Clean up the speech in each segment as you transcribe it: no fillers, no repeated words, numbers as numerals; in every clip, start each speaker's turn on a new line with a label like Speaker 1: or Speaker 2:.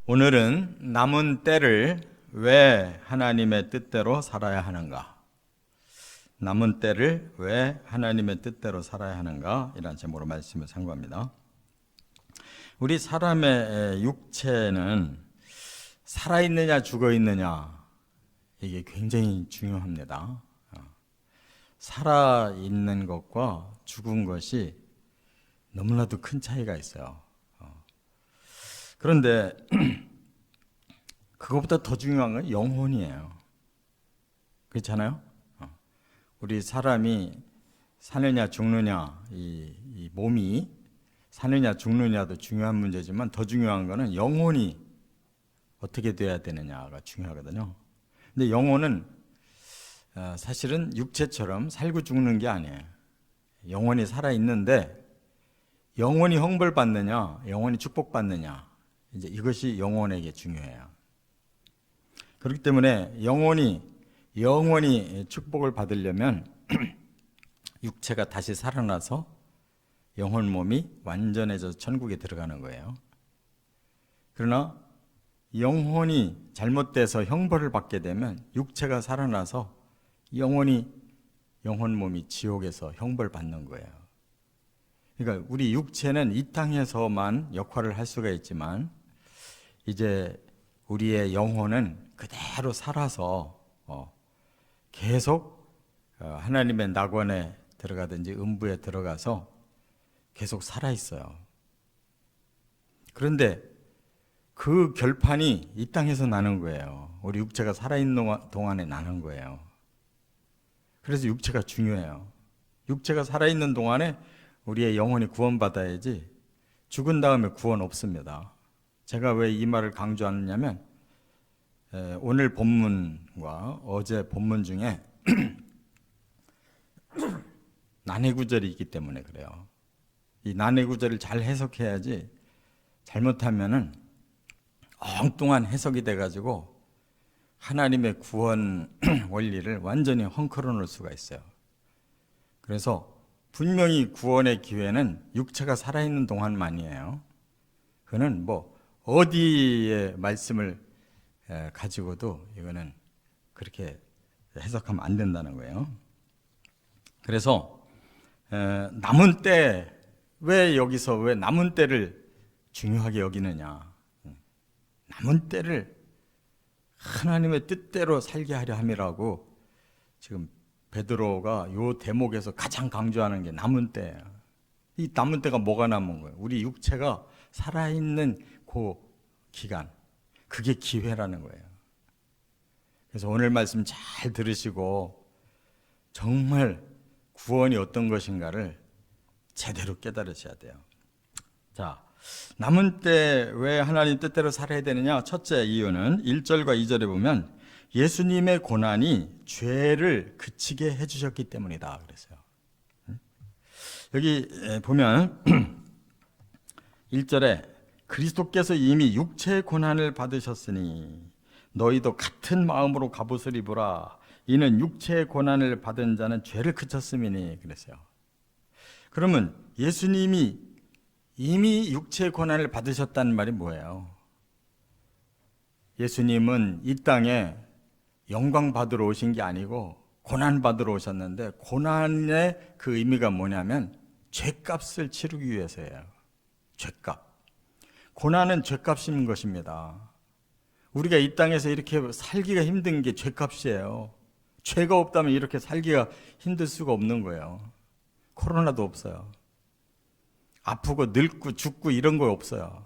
Speaker 1: 오늘은 남은 때를 왜 하나님의 뜻대로 살아야 하는가? 남은 때를 왜 하나님의 뜻대로 살아야 하는가? 이런 제목으로 말씀을 상고합니다. 우리 사람의 육체는 살아있느냐 죽어있느냐 이게 굉장히 중요합니다. 살아있는 것과 죽은 것이 너무나도 큰 차이가 있어요. 그런데 그것보다 더 중요한 건 영혼이에요. 그렇잖아요? 우리 사람이 사느냐 죽느냐, 이 몸이 사느냐 죽느냐도 중요한 문제지만 더 중요한 거는 영혼이 어떻게 돼야 되느냐가 중요하거든요. 근데 영혼은 사실은 육체처럼 살고 죽는 게 아니에요. 영혼이 살아있는데 영혼이 형벌받느냐, 영혼이 축복받느냐, 이제 이것이 영혼에게 중요해요. 그렇기 때문에 영혼이 축복을 받으려면 육체가 다시 살아나서 영혼 몸이 완전해져서 천국에 들어가는 거예요. 그러나 영혼이 잘못돼서 형벌을 받게 되면 육체가 살아나서 영혼 몸이 지옥에서 형벌 받는 거예요. 그러니까 우리 육체는 이 땅에서만 역할을 할 수가 있지만 이제 우리의 영혼은 그대로 살아서 계속 하나님의 낙원에 들어가든지 음부에 들어가서 계속 살아 있어요. 그런데 그 결판이 이 땅에서 나는 거예요. 우리 육체가 살아있는 동안에 나는 거예요. 그래서 육체가 중요해요. 육체가 살아있는 동안에 우리의 영혼이 구원받아야지 죽은 다음에 구원 없습니다. 제가 왜 이 말을 강조하느냐면 오늘 본문과 어제 본문 중에 난해구절이 있기 때문에 그래요. 이 난해구절을 잘 해석해야지 잘못하면은 엉뚱한 해석이 돼가지고 하나님의 구원 원리를 완전히 헝클어 놓을 수가 있어요. 그래서 분명히 구원의 기회는 육체가 살아있는 동안만이에요. 그는 어디에 말씀을 가지고도 이거는 그렇게 해석하면 안 된다는 거예요. 그래서 남은 때 왜 남은 때를 중요하게 여기느냐? 남은 때를 하나님의 뜻대로 살게 하려 함이라고 지금 베드로가 이 대목에서 가장 강조하는 게 남은 때예요. 이 남은 때가 뭐가 남은 거예요? 우리 육체가 살아있는 그 기간, 그게 기회라는 거예요. 그래서 오늘 말씀 잘 들으시고 정말 구원이 어떤 것인가를 제대로 깨달으셔야 돼요. 자, 남은 때 왜 하나님 뜻대로 살아야 되느냐? 첫째 이유는 1절과 2절에 보면 예수님의 고난이 죄를 그치게 해주셨기 때문이다 그랬어요. 여기 보면 1절에 그리스도께서 이미 육체의 고난을 받으셨으니 너희도 같은 마음으로 갑옷을 입으라. 이는 육체의 고난을 받은 자는 죄를 그쳤음이니 그랬어요. 그러면 예수님이 이미 육체의 고난을 받으셨다는 말이 뭐예요? 예수님은 이 땅에 영광 받으러 오신 게 아니고 고난 받으러 오셨는데 고난의 그 의미가 뭐냐면 죄값을 치르기 위해서예요. 죄값. 고난은 죄값인 것입니다. 우리가 이 땅에서 이렇게 살기가 힘든 게 죄값이에요. 죄가 없다면 이렇게 살기가 힘들 수가 없는 거예요. 코로나도 없어요. 아프고 늙고 죽고 이런 거 없어요.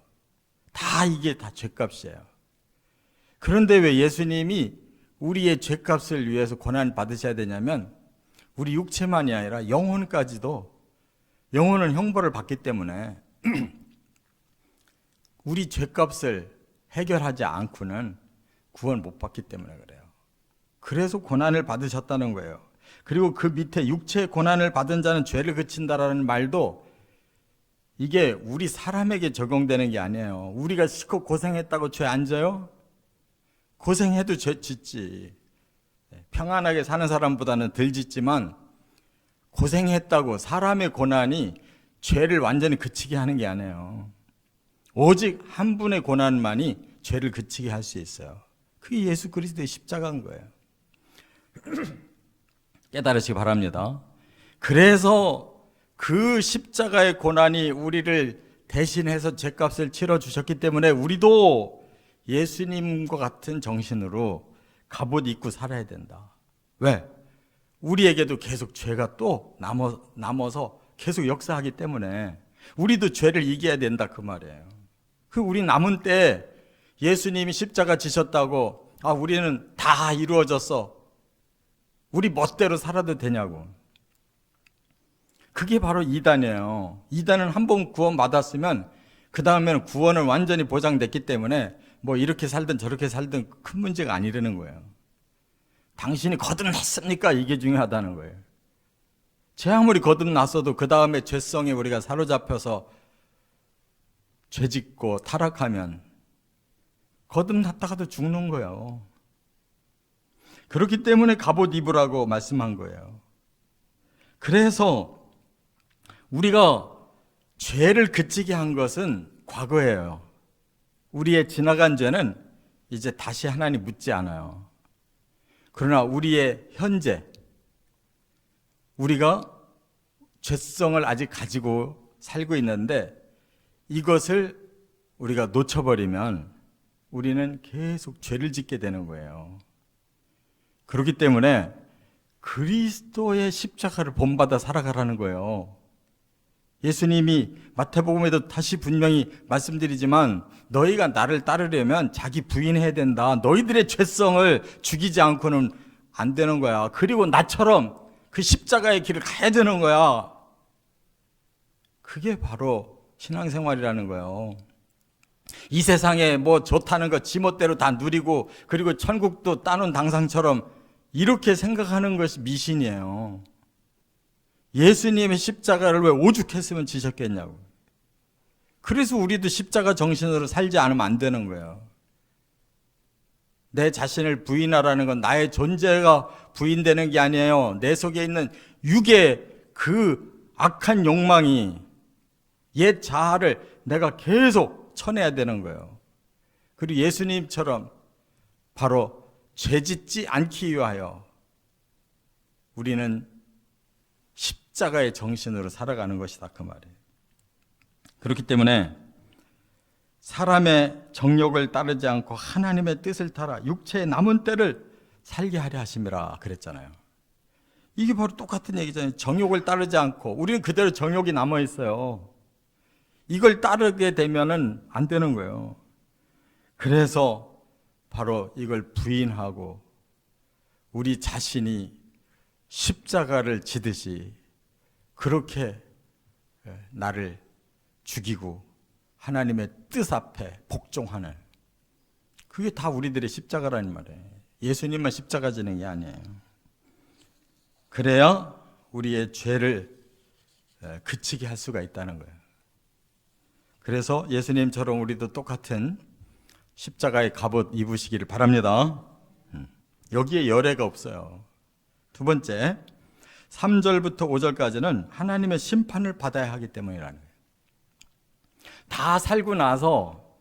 Speaker 1: 이게 다 죄값이에요. 그런데 왜 예수님이 우리의 죄값을 위해서 고난 받으셔야 되냐면 우리 육체만이 아니라 영혼까지도, 영혼은 형벌을 받기 때문에 우리 죄값을 해결하지 않고는 구원 못 받기 때문에 그래요. 그래서 고난을 받으셨다는 거예요. 그리고 그 밑에 육체의 고난을 받은 자는 죄를 그친다라는 말도 이게 우리 사람에게 적용되는 게 아니에요. 우리가 실컷 고생했다고 죄 안 져요? 고생해도 죄 짓지. 평안하게 사는 사람보다는 덜 짓지만 고생했다고 사람의 고난이 죄를 완전히 그치게 하는 게 아니에요. 오직 한 분의 고난만이 죄를 그치게 할 수 있어요. 그게 예수 그리스도의 십자가인 거예요. 깨달으시기 바랍니다. 그래서 그 십자가의 고난이 우리를 대신해서 죄값을 치러주셨기 때문에 우리도 예수님과 같은 정신으로 갑옷 입고 살아야 된다. 왜? 우리에게도 계속 죄가 또 남아서 계속 역사하기 때문에 우리도 죄를 이겨야 된다 그 말이에요. 우리 남은 때 예수님이 십자가 지셨다고 우리는 다 이루어졌어, 우리 멋대로 살아도 되냐고. 그게 바로 이단이에요. 이단은 한 번 구원받았으면 그 다음에는 구원을 완전히 보장됐기 때문에 뭐 이렇게 살든 저렇게 살든 큰 문제가 아니라는 거예요. 당신이 거듭났습니까? 이게 중요하다는 거예요. 죄 아무리 거듭났어도 그 다음에 죄성에 우리가 사로잡혀서 죄짓고 타락하면 거듭났다가도 죽는 거예요. 그렇기 때문에 갑옷 입으라고 말씀한 거예요. 그래서 우리가 죄를 그치게 한 것은 과거예요. 우리의 지나간 죄는 이제 다시 하나님 묻지 않아요. 그러나 우리의 현재, 우리가 죄성을 아직 가지고 살고 있는데 이것을 우리가 놓쳐버리면 우리는 계속 죄를 짓게 되는 거예요. 그렇기 때문에 그리스도의 십자가를 본받아 살아가라는 거예요. 예수님이 마태복음에도 다시 분명히 말씀드리지만 너희가 나를 따르려면 자기 부인해야 된다. 너희들의 죄성을 죽이지 않고는 안 되는 거야. 그리고 나처럼 그 십자가의 길을 가야 되는 거야. 그게 바로 신앙생활이라는 거예요. 이 세상에 뭐 좋다는 거 지멋대로 다 누리고 그리고 천국도 따놓은 당상처럼 이렇게 생각하는 것이 미신이에요. 예수님의 십자가를 왜 오죽했으면 지셨겠냐고. 그래서 우리도 십자가 정신으로 살지 않으면 안 되는 거예요. 내 자신을 부인하라는 건 나의 존재가 부인되는 게 아니에요. 내 속에 있는 육의 그 악한 욕망이, 옛 자아를 내가 계속 쳐내야 되는 거예요. 그리고 예수님처럼 바로 죄짓지 않기 위하여 우리는 십자가의 정신으로 살아가는 것이다 그 말이에요. 그렇기 때문에 사람의 정욕을 따르지 않고 하나님의 뜻을 따라 육체의 남은 때를 살게 하려 하심이라 그랬잖아요. 이게 바로 똑같은 얘기잖아요. 정욕을 따르지 않고 우리는 그대로 정욕이 남아 있어요. 이걸 따르게 되면은 안 되는 거예요. 그래서 바로 이걸 부인하고 우리 자신이 십자가를 지듯이 그렇게 나를 죽이고 하나님의 뜻 앞에 복종하는, 그게 다 우리들의 십자가라는 말이에요. 예수님만 십자가 지는 게 아니에요. 그래야 우리의 죄를 그치게 할 수가 있다는 거예요. 그래서 예수님처럼 우리도 똑같은 십자가의 갑옷 입으시기를 바랍니다. 여기에 열애가 없어요. 두 번째, 3절부터 5절까지는 하나님의 심판을 받아야 하기 때문이라는 거예요. 다 살고 나서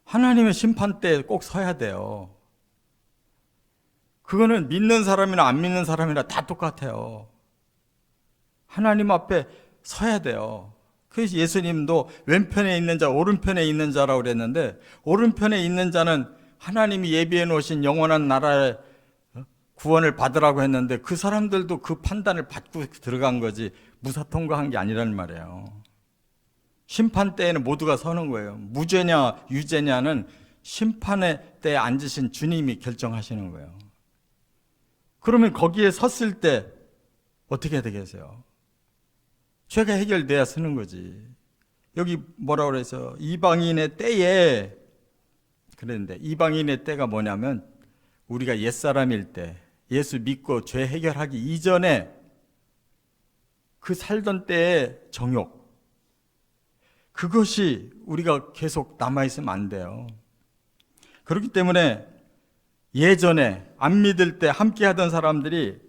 Speaker 1: 하나님의 심판 때 꼭 서야 돼요. 그거는 믿는 사람이나 안 믿는 사람이나 다 똑같아요. 하나님 앞에 서야 돼요. 그래서 예수님도 왼편에 있는 자, 오른편에 있는 자라고 그랬는데, 오른편에 있는 자는 하나님이 예비해 놓으신 영원한 나라에 구원을 받으라고 했는데 그 사람들도 그 판단을 받고 들어간 거지 무사 통과한 게 아니라는 말이에요. 심판 때에는 모두가 서는 거예요. 무죄냐 유죄냐는 심판의 때에 앉으신 주님이 결정하시는 거예요. 그러면 거기에 섰을 때 어떻게 되겠어요? 죄가 해결돼야 서는 거지. 여기 뭐라고 그래서 이방인의 때에 그랬는데, 이방인의 때가 뭐냐면 우리가 옛사람일 때, 예수 믿고 죄 해결하기 이전에 그 살던 때의 정욕, 그것이 우리가 계속 남아있으면 안 돼요. 그렇기 때문에 예전에 안 믿을 때 함께 하던 사람들이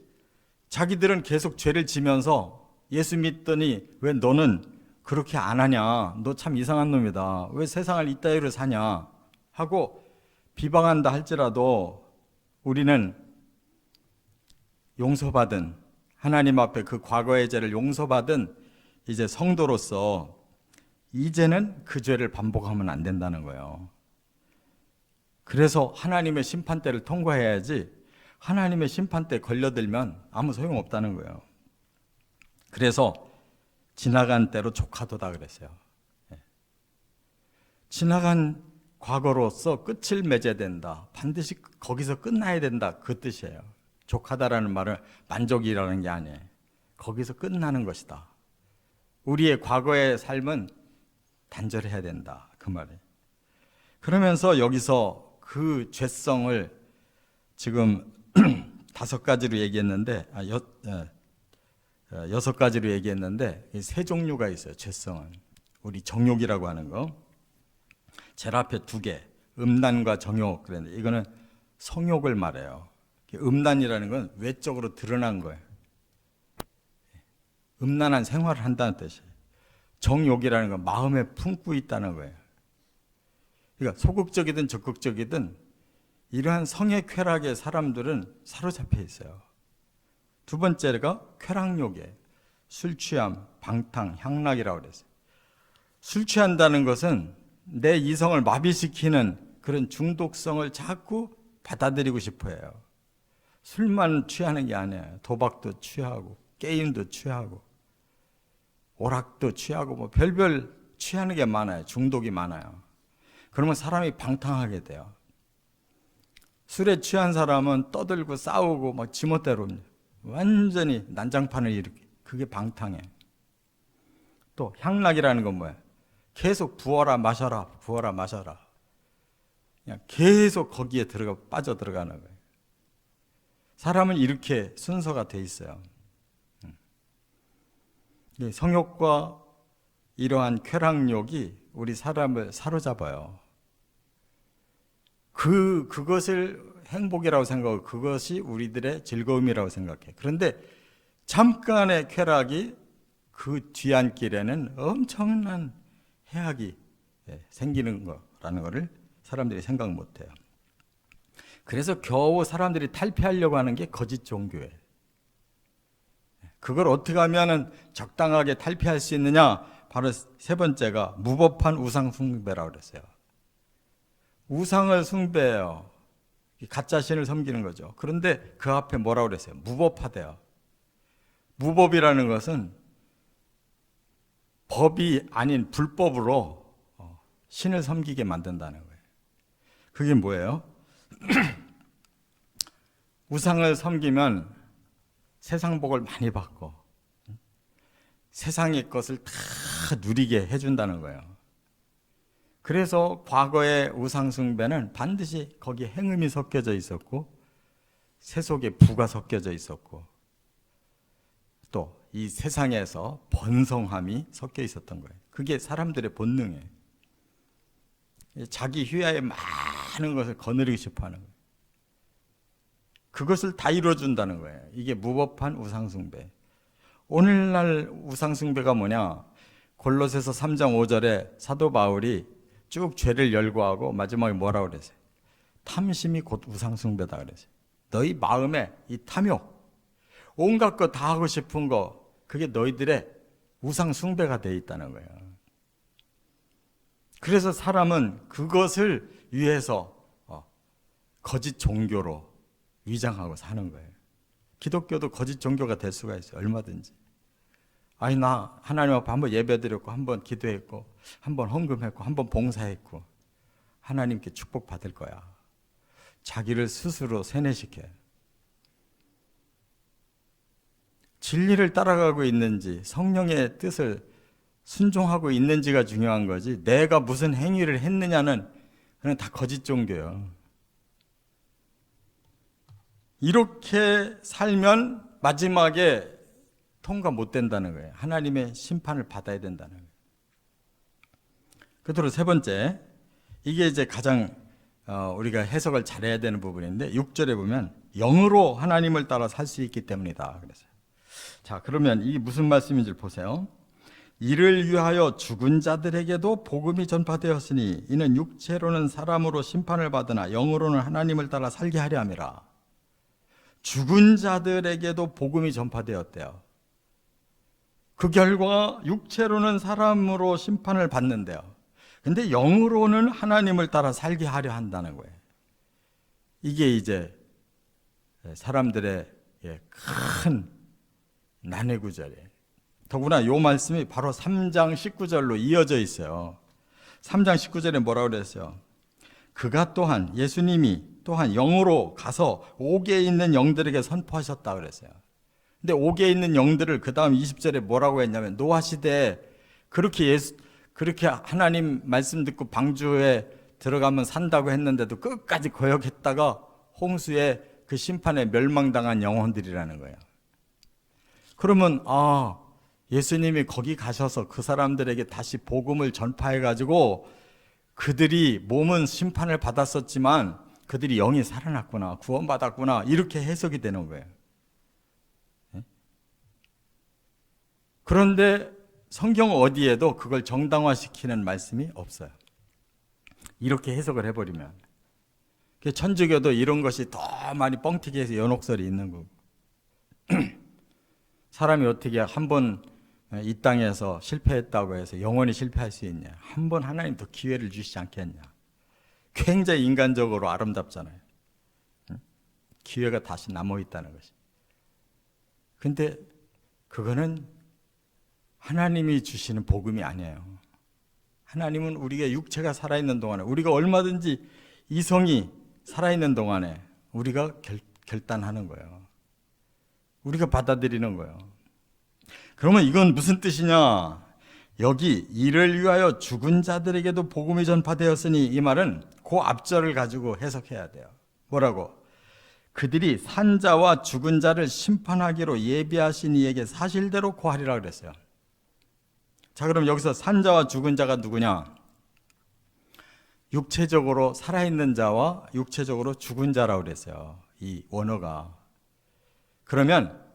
Speaker 1: 자기들은 계속 죄를 지면서 예수 믿더니 왜 너는 그렇게 안 하냐, 너 참 이상한 놈이다, 왜 세상을 이따위로 사냐 하고 비방한다 할지라도 우리는 용서받은, 하나님 앞에 그 과거의 죄를 용서받은 이제 성도로서 이제는 그 죄를 반복하면 안 된다는 거예요. 그래서 하나님의 심판대를 통과해야지, 하나님의 심판대에 걸려들면 아무 소용없다는 거예요. 그래서 지나간 때로 족하도다 그랬어요. 지나간 과거로서 끝을 맺어야 된다. 반드시 거기서 끝나야 된다. 그 뜻이에요. 족하다라는 말은 만족이라는 게 아니에요. 거기서 끝나는 것이다. 우리의 과거의 삶은 단절해야 된다. 그 말이에요. 그러면서 여기서 그 죄성을 지금 5가지로 얘기했는데, 6가지로 얘기했는데, 3종류가 있어요. 죄성은. 우리 정욕이라고 하는 거. 제일 앞에 2개, 음란과 정욕. 그랬는데 이거는 성욕을 말해요. 음란이라는 건 외적으로 드러난 거예요. 음란한 생활을 한다는 뜻이에요. 정욕이라는 건 마음에 품고 있다는 거예요. 그러니까 소극적이든 적극적이든 이러한 성의 쾌락에 사람들은 사로잡혀 있어요. 2번째가 쾌락욕이에요. 술 취함, 방탕, 향락이라고 그랬어요. 술 취한다는 것은 내 이성을 마비시키는 그런 중독성을 자꾸 받아들이고 싶어 해요. 술만 취하는 게 아니에요. 도박도 취하고, 게임도 취하고, 오락도 취하고, 뭐 별별 취하는 게 많아요. 중독이 많아요. 그러면 사람이 방탕하게 돼요. 술에 취한 사람은 떠들고 싸우고 막 지멋대로 완전히 난장판을 일으켜. 그게 방탕해. 또 향락이라는 건 뭐예요? 계속 부어라 마셔라, 부어라 마셔라. 그냥 계속 거기에 빠져 들어가는 거예요. 사람은 이렇게 순서가 돼 있어요. 성욕과 이러한 쾌락욕이 우리 사람을 사로잡아요. 그것을 행복이라고 생각하고 그것이 우리들의 즐거움이라고 생각해. 그런데 잠깐의 쾌락이 그 뒤안길에는 엄청난 해악이 생기는 거라는 것을 사람들이 생각 못해요. 그래서 겨우 사람들이 탈피하려고 하는 게 거짓 종교예요. 그걸 어떻게 하면 적당하게 탈피할 수 있느냐? 바로 3번째가 무법한 우상 숭배라고 그랬어요. 우상을 숭배해요. 가짜 신을 섬기는 거죠. 그런데 그 앞에 뭐라고 그랬어요? 무법하대요. 무법이라는 것은 법이 아닌 불법으로 신을 섬기게 만든다는 거예요. 그게 뭐예요? 우상을 섬기면 세상 복을 많이 받고 세상의 것을 다 누리게 해준다는 거예요. 그래서 과거의 우상 숭배는 반드시 거기에 행음이 섞여져 있었고 세속의 부가 섞여져 있었고 또 이 세상에서 번성함이 섞여 있었던 거예요. 그게 사람들의 본능이에요. 자기 휘하에 많은 것을 거느리고 싶어 하는 거예요. 그것을 다 이루어준다는 거예요. 이게 무법한 우상숭배. 오늘날 우상숭배가 뭐냐? 골로새서 3장 5절에 사도 바울이 쭉 죄를 열거하고 마지막에 뭐라고 그랬어요? 탐심이 곧 우상숭배다 그랬어요. 너희 마음에 이 탐욕, 온갖 거 다 하고 싶은 거, 그게 너희들의 우상숭배가 되어 있다는 거예요. 그래서 사람은 그것을 위해서 거짓 종교로 위장하고 사는 거예요. 기독교도 거짓 종교가 될 수가 있어요. 얼마든지. 아니 나 하나님 앞에 한번 예배드렸고 한번 기도했고 한번 헌금했고 한번 봉사했고 하나님께 축복받을 거야. 자기를 스스로 세뇌시켜요. 진리를 따라가고 있는지 성령의 뜻을 순종하고 있는지가 중요한 거지 내가 무슨 행위를 했느냐는 그냥 다 거짓 종교예요. 이렇게 살면 마지막에 통과 못 된다는 거예요. 하나님의 심판을 받아야 된다는 거예요. 끝으로 3번째, 이게 이제 가장 우리가 해석을 잘해야 되는 부분인데 6절에 보면 영으로 하나님을 따라 살 수 있기 때문이다 그랬어요. 자, 그러면 이게 무슨 말씀인지 보세요. 이를 위하여 죽은 자들에게도 복음이 전파되었으니 이는 육체로는 사람으로 심판을 받으나 영으로는 하나님을 따라 살게 하려 함이라. 죽은 자들에게도 복음이 전파되었대요. 그 결과 육체로는 사람으로 심판을 받는데요. 근데 영으로는 하나님을 따라 살게 하려 한다는 거예요. 이게 이제 사람들의 큰 난해 구절이에요. 더구나 이 말씀이 바로 3장 19절로 이어져 있어요. 3장 19절에 뭐라고 그랬어요? 그가 또한 예수님이 또한 영으로 가서 옥에 있는 영들에게 선포하셨다 그랬어요. 근데 옥에 있는 영들을 그 다음 20절에 뭐라고 했냐면 노아 시대에 그렇게 하나님 말씀 듣고 방주에 들어가면 산다고 했는데도 끝까지 거역했다가 홍수에 그 심판에 멸망당한 영혼들이라는 거예요. 그러면 예수님이 거기 가셔서 그 사람들에게 다시 복음을 전파해가지고 그들이 몸은 심판을 받았었지만 그들이 영이 살아났구나, 구원받았구나, 이렇게 해석이 되는 거예요. 그런데 성경 어디에도 그걸 정당화시키는 말씀이 없어요. 이렇게 해석을 해버리면 천주교도 이런 것이 더 많이 뻥튀기 해서 연옥설이 있는 거고 사람이 어떻게 한 번 이 땅에서 실패했다고 해서 영원히 실패할 수 있냐? 한 번 하나님 더 기회를 주시지 않겠냐? 굉장히 인간적으로 아름답잖아요. 기회가 다시 남아있다는 것이. 근데 그거는 하나님이 주시는 복음이 아니에요. 하나님은 우리가 육체가 살아있는 동안에, 우리가 얼마든지 이성이 살아있는 동안에 우리가 결단하는 거예요. 우리가 받아들이는 거예요. 그러면 이건 무슨 뜻이냐? 여기 이를 위하여 죽은 자들에게도 복음이 전파되었으니, 이 말은 그 앞절을 가지고 해석해야 돼요. 뭐라고? 그들이 산 자와 죽은 자를 심판하기로 예비하신 이에게 사실대로 고하리라 그랬어요. 자, 그럼 여기서 산 자와 죽은 자가 누구냐? 육체적으로 살아있는 자와 육체적으로 죽은 자라고 그랬어요. 이 원어가. 그러면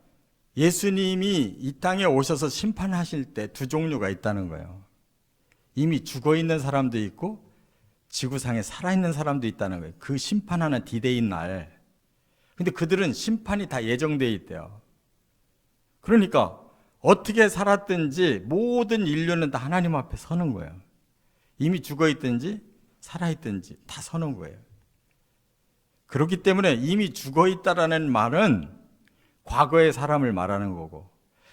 Speaker 1: 예수님이 이 땅에 오셔서 심판하실 때 두 종류가 있다는 거예요. 이미 죽어있는 사람도 있고 지구상에 살아있는 사람도 있다는 거예요. 그 심판하는 디데이인 날. 근데 그들은 심판이 다 예정되어 있대요. 그러니까 어떻게 살았든지 모든 인류는 다 하나님 앞에 서는 거예요. 이미 죽어있든지 살아있든지 다 서는 거예요. 그렇기 때문에 이미 죽어있다라는 말은 과거의 사람을 말하는 거고,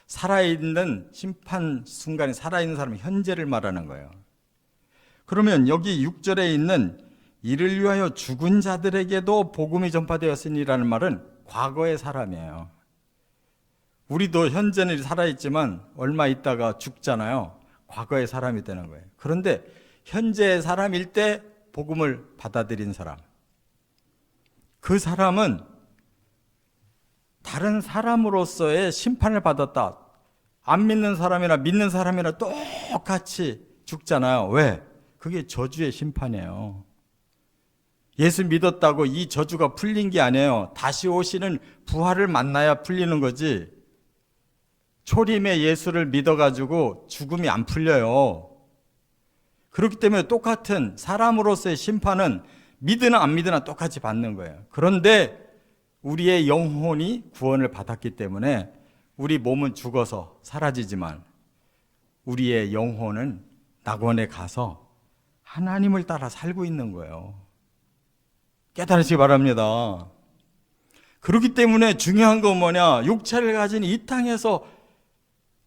Speaker 1: 살아있는 심판 순간에 살아있는 사람은 현재를 말하는 거예요. 그러면 여기 6절에 있는 이를 위하여 죽은 자들에게도 복음이 전파되었으니라는 말은 과거의 사람이에요. 우리도 현재는 살아있지만 얼마 있다가 죽잖아요. 과거의 사람이 되는 거예요. 그런데 현재의 사람일 때 복음을 받아들인 사람, 그 사람은 다른 사람으로서의 심판을 받았다. 안 믿는 사람이나 믿는 사람이나 똑같이 죽잖아요. 왜? 그게 저주의 심판이에요. 예수 믿었다고 이 저주가 풀린 게 아니에요. 다시 오시는 부활을 만나야 풀리는 거지. 초림의 예수를 믿어가지고 죽음이 안 풀려요. 그렇기 때문에 똑같은 사람으로서의 심판은 믿으나 안 믿으나 똑같이 받는 거예요. 그런데 우리의 영혼이 구원을 받았기 때문에 우리 몸은 죽어서 사라지지만 우리의 영혼은 낙원에 가서 하나님을 따라 살고 있는 거예요. 깨달으시기 바랍니다. 그렇기 때문에 중요한 건 뭐냐? 육체를 가진 이 땅에서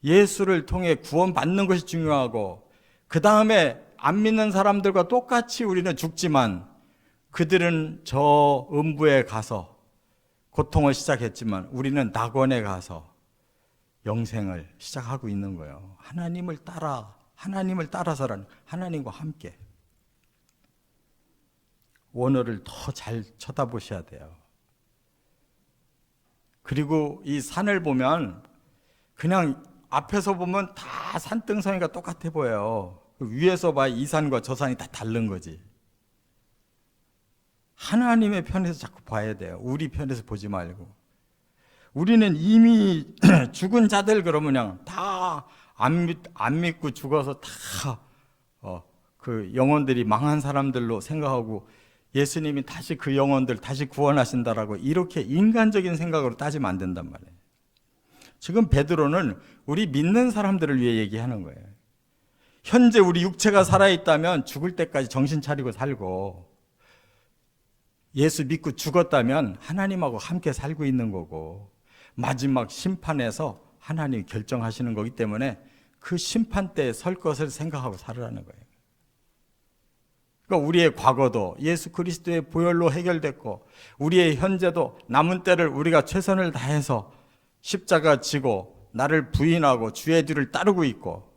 Speaker 1: 예수를 통해 구원받는 것이 중요하고, 그 다음에 안 믿는 사람들과 똑같이 우리는 죽지만 그들은 저 음부에 가서 고통을 시작했지만 우리는 낙원에 가서 영생을 시작하고 있는 거예요. 하나님을 따라서라는, 하나님과 함께. 원어를 더 잘 쳐다보셔야 돼요. 그리고 이 산을 보면 그냥 앞에서 보면 다 산등성이가 똑같아 보여요. 위에서 봐 이 산과 저 산이 다 다른 거지. 하나님의 편에서 자꾸 봐야 돼요. 우리 편에서 보지 말고. 우리는 이미 죽은 자들 그러면 그냥 다 안 믿고 죽어서 다 그 영혼들이 망한 사람들로 생각하고 예수님이 다시 그 영혼들 다시 구원하신다라고 이렇게 인간적인 생각으로 따지면 안 된단 말이에요. 지금 베드로는 우리 믿는 사람들을 위해 얘기하는 거예요. 현재 우리 육체가 살아있다면 죽을 때까지 정신 차리고 살고, 예수 믿고 죽었다면 하나님하고 함께 살고 있는 거고, 마지막 심판에서 하나님이 결정하시는 거기 때문에 그 심판 때에 설 것을 생각하고 살으라는 거예요. 그러니까 우리의 과거도 예수 그리스도의 보혈로 해결됐고, 우리의 현재도 남은 때를 우리가 최선을 다해서 십자가 지고 나를 부인하고 주의 뒤를 따르고 있고,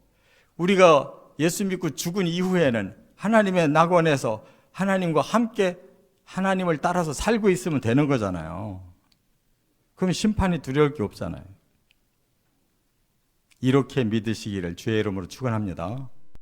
Speaker 1: 우리가 예수 믿고 죽은 이후에는 하나님의 낙원에서 하나님과 함께 하나님을 따라서 살고 있으면 되는 거잖아요. 그럼 심판이 두려울 게 없잖아요. 이렇게 믿으시기를 주의 이름으로 축원합니다.